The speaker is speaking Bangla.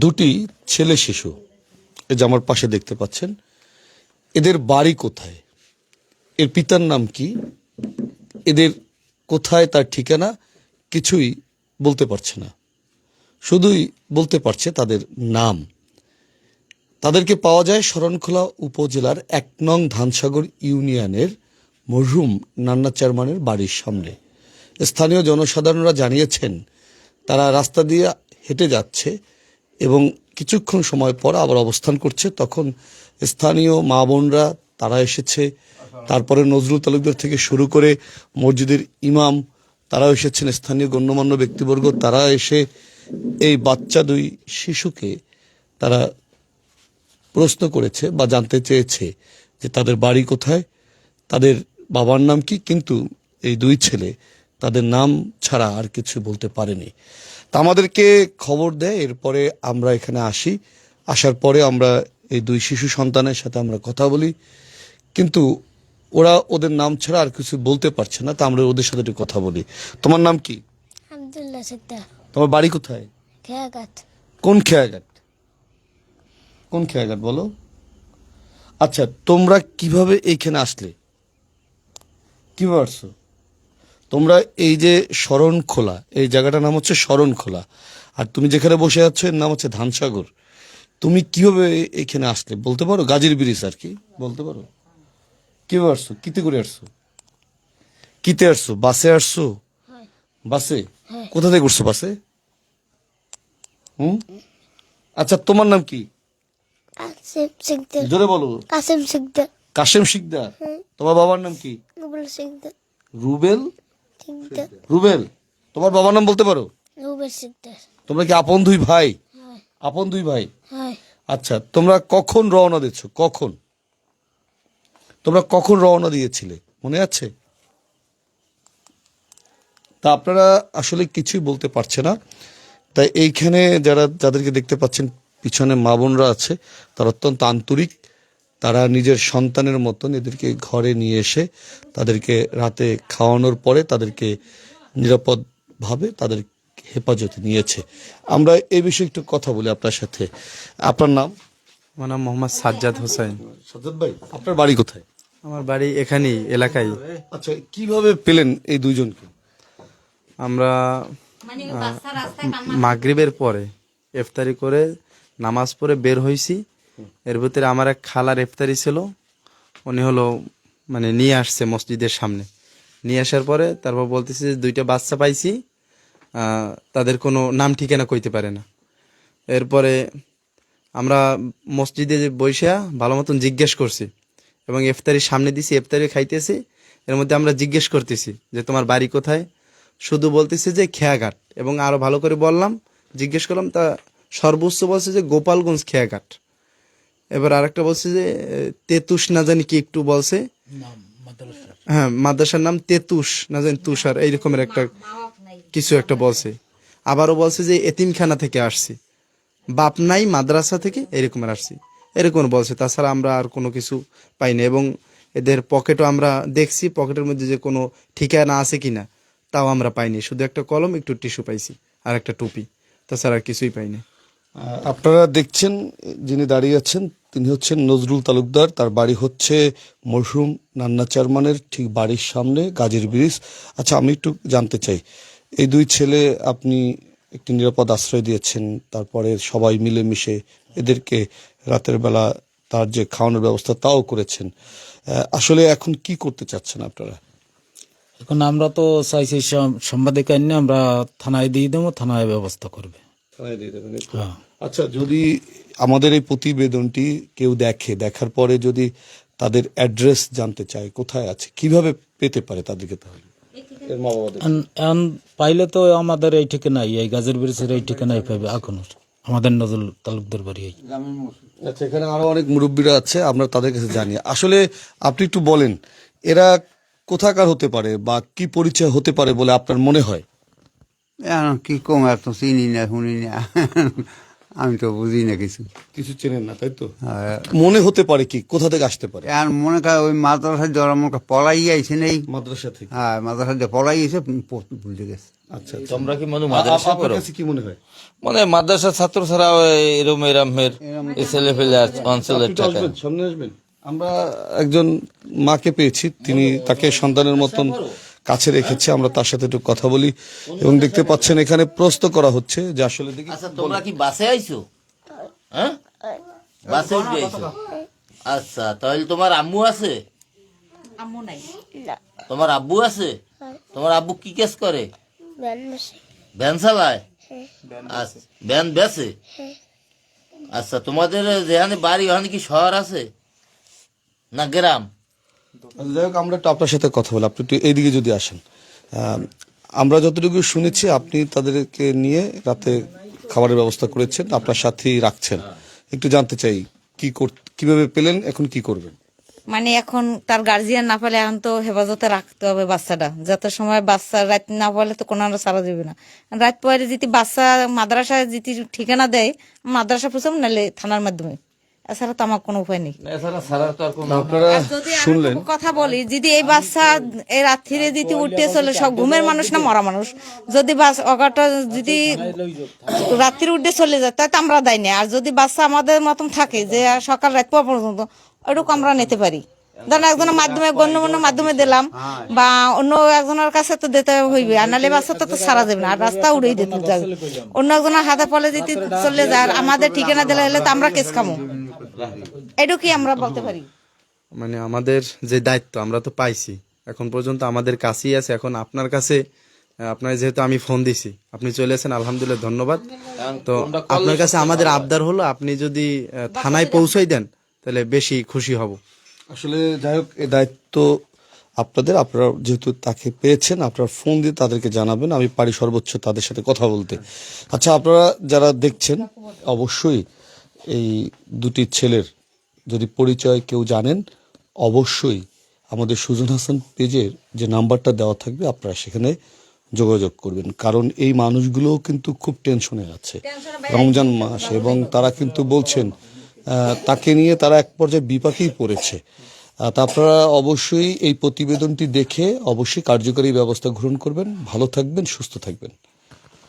দুটি ছেলে শিশু, এই যে আমার পাশে দেখতে পাচ্ছেন, এদের বাড়ি কোথায়, এর পিতার নাম কি, এদের কোথায় তার ঠিকানা কিছুই বলতে পারছে না, শুধুই বলতে পারছে তাদের নাম। তাদেরকে পাওয়া যায় শরণখোলা উপজেলার ১ নং ধানসাগর ইউনিয়নের মরহুম নান্না চেয়ারম্যানের বাড়ির সামনে। স্থানীয় জনসাধারণরা জানিয়েছেন তারা রাস্তা দিয়ে হেঁটে যাচ্ছে এবং কিছুক্ষণ সময় পর আবার অবস্থান করছে। তখন স্থানীয় মা বোনরা তারা এসেছে, তারপরে নজরুল তালুকদার থেকে শুরু করে মসজিদের ইমাম তারাও এসেছেন, স্থানীয় গণ্যমান্য ব্যক্তিবর্গ তারা এসে এই বাচ্চা দুই শিশুকে তারা প্রশ্ন করেছে বা জানতে চেয়েছে যে তাদের বাড়ি কোথায়, তাদের বাবার নাম কি। কিন্তু এই দুই ছেলে তাদের নাম ছাড়া আর কিছু বলতে পারেনি। তা আমাদেরকে খবর দেয়, এরপরে আমরা এখানে আসি। আসার পরে আমরা এই দুই শিশু সন্তানের সাথে আমরা কথা বলি, কিন্তু ওরা ওদের নাম ছাড়া আর কিছু বলতে পারছে না। তা আমরা ওদের সাথে একটু কথা বলি। তোমার নাম কি? আব্দুল্লাহ সিকদার। তোমার বাড়ি কোথায়? খেয়াঘাট। কোন খেয়াঘাট? কোন খেয়াঘাট বলো। আচ্ছা, তোমরা কিভাবে এইখানে আসলে, কিভাবে আসছো? তোমরা এই যে শরণখোলা, এই জায়গাটার নাম হচ্ছে শরণখোলা, আর তুমি যেখানে বসে আছো এর নাম হচ্ছে ধানসাগর। তুমি কিভাবে এখানে আসলে বলতে পারো? গাজীর ব্রিজ আর কি বলতে পারো। কিভাবে আসছো? কিতে করে আসছো? কিতে আসছো? বাসে আসছো? বাসে? কোথা থেকে উঠছো বাসে? আচ্ছা, তোমার নাম কি? কাসিম সিকদার। জোরে বলো। কাসিম সিকদার। কাশেম শিকদার। তোমার বাবার নাম কি? রুবেল সিকদার। রুবেল। সিকদার। রুবেল। তোমার বাবার নাম বলতে পারো? রুবেল সিকদার। তোমরা কি আপন দুই ভাই? হয়। আপন দুই ভাই? হয়। আচ্ছা, তোমরা কখন রওনা দিচ্ছ? কখন তোমরা কখন রওনা দিয়েছিলে মনে আছে? তা আপনারা আসলে কিছুই বলতে পারছে না। তাই এইখানে যাদেরকে দেখতে পাচ্ছেন পিছনে মা বোনরা আছে, তারা অত্যন্ত আন্তরিক। তারা নিজের সন্তানের মতন এদেরকে ঘরে নিয়ে এসে তাদেরকে রাতে খাওয়ানোর পরে তাদেরকে নিরাপদভাবে তাদের হেফাজতে নিয়েছে। আমরা এই বিষয়ে একটু কথা বলি আপনার সাথে। আপনার নাম? আমার নাম মোহাম্মদ সাজ্জাদ হোসেন। সাজ্জাদ ভাই, আপনার বাড়ি কোথায়? আমার বাড়ি এখানেই এলাকায়। আচ্ছা, কিভাবে পেলেন এই দুইজনকে? আমরা মাগরিবের পরে ইফতারি করে নামাজ পড়ে বের হয়েছি। এর ভিতরে আমার এক খালার ইফতারি ছিল, উনি হলো মানে নিয়ে আসছে মসজিদের সামনে। নিয়ে আসার পরে তারপর বলতেছে যে 2টা বাচ্চা পাইছি, তাদের কোনো নাম ঠিকানা কইতে পারে না। এরপরে আমরা মসজিদে বইসা ভালো মতন জিজ্ঞেস করছি এবং ইফতারির সামনে দিছি, ইফতারি খাইতেছি। এর মধ্যে আমরা জিজ্ঞেস করতেছি যে তোমার বাড়ি কোথায়, শুধু বলতেছে যে খেয়াঘাট। এবং আরো ভালো করে বললাম, জিজ্ঞেস করলাম, তা সর্বোচ্চ বলছে যে গোপালগঞ্জ খেয়াঘাট। এবার আরেকটা বলছে যে তেতুস না জানি কি একটু বলছে, হ্যাঁ মাদ্রাসার নাম তেতুস না জানি তুষার এই রকমের একটা কিছু একটা বলছে। আবারও বলছে যে এতিমখানা থেকে আসছি, বাপ নাই মাদ্রাসা থেকে এরকমের আসছি, এরকম বলছে। তাছাড়া আমরা আর কোনো কিছু পাইনি। এবং এদের পকেটও আমরা দেখছি, পকেটের মধ্যে যে কোনো ঠিকানা আছে কিনা তাও আমরা পাইনি। শুধু একটা কলম, একটু টিস্যু পাইছি আর একটা টুপি, তাছাড়া আর কিছুই পাইনি। আপনারা দেখছেন যিনি দাঁড়িয়ে আছেন তিনি হচ্ছেন নজরুল তালুকদার। তার বাড়ি হচ্ছে মরহুম নান্না চেয়ারম্যানের ঠিক বাড়ির সামনে গাজীর ব্রিজ। আচ্ছা, আমি একটু জানতে চাই, এই দুই ছেলে আপনি একটি নিরাপদ আশ্রয় দিয়েছেন, তারপরে সবাই মিলেমিশে এদেরকে রাতের বেলা তার যে খাওয়ানোর ব্যবস্থা তাও করেছেন। আসলে এখন কি করতে চাচ্ছেন আপনারা? এখন আমরা তো চাইছি সাংবাদিক আইনে আমরা থানায় দিয়ে দেবো, থানায় ব্যবস্থা করবে। হ্যাঁ। আচ্ছা, যদি আমাদের এই প্রতিবেদনটি কেউ দেখে, দেখার পরে যদি তাদের অ্যাড্রেস জানতে চায় কোথায় আছে, কিভাবে পেতে পারে তাদেরকে? তাহলে এর মা বাবাদের এখন পাইলে তো আমাদের এই ঠিকানাই, এই গাজীর ব্রিজের এই ঠিকানাই পাবে এখন আমাদের নজরুল তালুকদার বাড়ি। আচ্ছা, এখানে আরো অনেক মুরব্বীরা আছে, আমরা তাদের কাছে জানি। আসলে আপনি একটু বলেন এরা কোথাকার হতে পারে বা কি পরিচয় হতে পারে বলে আপনার মনে হয়? এখন কি কম, এত চিনি না শুনি না। আমি তো বুঝি না কিছু। কিছু চেনেন না তাই তো? আর মনে হতে পারে কি কোথা থেকে আসতে পারে? আর মনে কর ওই মাদ্রাসার জ্বর মনে কর পলাই আইছে নেই। মাদ্রাসা থেকে। হ্যাঁ, মাদ্রাসার যে পলাই এসে ভুলে গেছে। আচ্ছা, তোমরা কি মনে মাদ্রাসা আপনার করো? কাছে কি মনে হয়? মানে মাদ্রাসার ছাত্র ছাড়া এরম এরামের এই ছেলে ফেলে অঞ্চলের আপনি তো টাকা আসবেন, সামনে আসবেন। আমরা একজন মাকে পেয়েছি, তিনি তাকে সন্তানের মতন কাছে রেখেছে। আমরা তার সাথে একটু কথা বলি এবং দেখতে পাচ্ছেন এখানে প্রশ্ন করা হচ্ছে যে আসলে দেখি আচ্ছা তোমরা কি বাসে আইছো? হ্যাঁ, বাসে উঠে আইছো? আচ্ছা, তাহলে তোমার আম্মু আছে? আম্মু নাই। না, তোমার আব্বু আছে? তোমার আব্বু কি কাজ করে? ভ্যান বসে। ভ্যান চালায়? আচ্ছা, ভ্যান বেচে? আচ্ছা, তোমাদের যেখানে বাড়ি ওখানে কি শহর আছে না গ্রাম? যাই হোক, আমরা একটু আপনার সাথে কথা বলি। আপনি একটু এইদিকে যদি আসেন। আমরা যতটুকু শুনেছি আপনি তাদেরকে নিয়ে রাতে খাবারের ব্যবস্থা করেছেন, আপনার সাথেই রাখছেন। একটু জানতে চাই কিভাবে পেলেন, এখন কি করবেন? মানে এখন তার গার্জিয়ান না পেলে এখন তো হেফাজতে রাখতে হবে বাচ্চাটা, যত সময় বাচ্চা রাত না পড়লে তো কোনো সারা যাবে না। রাত পরে যদি বাচ্চা মাদ্রাসায় যদি ঠিকানা দেয়, মাদ্রাসা পৌঁছাম, নাহলে থানার মাধ্যমে। এছাড়া তো আমার কোনো উপায় নেই। এছাড়া ছাড়া তো আর কোনো আপনারা আর যদি আমি শুনলেন, একটা কথা বলি, যদি এই বাচ্চা এই রাত্রিরে যদি উঠতে চলে, সব ঘুমের মানুষ না মরা মানুষ, যদি অগাটা যদি রাত্রি উঠতে চলে যায়, তাই তো আমরা দেয় না। আর যদি বাচ্চা আমাদের মতন থাকে যে সকাল রাত পর্যন্ত, ওইটুকু আমরা নিতে পারি। ধরেন একজনের মাধ্যমে গণ্যমান্য মাধ্যমে দিলাম, বা অন্য একজনের কাছে তো দিতে হইবে, আর নাহলে বাচ্চা তো সারা যাবে না, আর রাস্তা উড়েই দিতে যাবে। অন্য একজনের হাতে পলে যদি চলে যায়, আর আমাদের ঠিকানা দিলে হলে তো আমরা কেস খামো। এটুকুই আমরা বলতে পারি। মানে আমাদের যে দায়িত্ব আমরা তো পাইছি, এখন পর্যন্ত আমাদের কাছেই আছে। এখন আপনার কাছে, আপনার যেহেতু আমি ফোন দিছি, আপনি চলে এসেছেন, আলহামদুলিল্লাহ, ধন্যবাদ। তো আপনার কাছে আমাদের আবদার হলো, আপনি যদি থানায় পৌঁছাই দেন তাহলে বেশি খুশি হব। আসলে যাই হোক, এই দায়িত্ব আপনাদের। আপনারা যেহেতু তাকে পেয়েছেন, আপনারা ফোন দিয়ে তাদেরকে জানাবেন। আমি পারি সর্বোচ্চ তাদের সাথে কথা বলতে। আচ্ছা, আপনারা যারা দেখছেন, অবশ্যই এই দুটি ছেলের যদি পরিচয় কেউ জানেন, অবশ্যই আমাদের সুজন হাসান পেজের যে নাম্বারটা দেওয়া থাকবে, আপনারা সেখানে যোগাযোগ করবেন। কারণ এই মানুষগুলোও কিন্তু খুব টেনশনে আছে, রমজান মাস, এবং তারা কিন্তু বলছেন তাকে নিয়ে তারা এক পর্যায়ে বিপাকেই পড়েছে। তা আপনারা অবশ্যই এই প্রতিবেদনটি দেখে অবশ্যই কার্যকরী ব্যবস্থা গ্রহণ করবেন। ভালো থাকবেন, সুস্থ থাকবেন।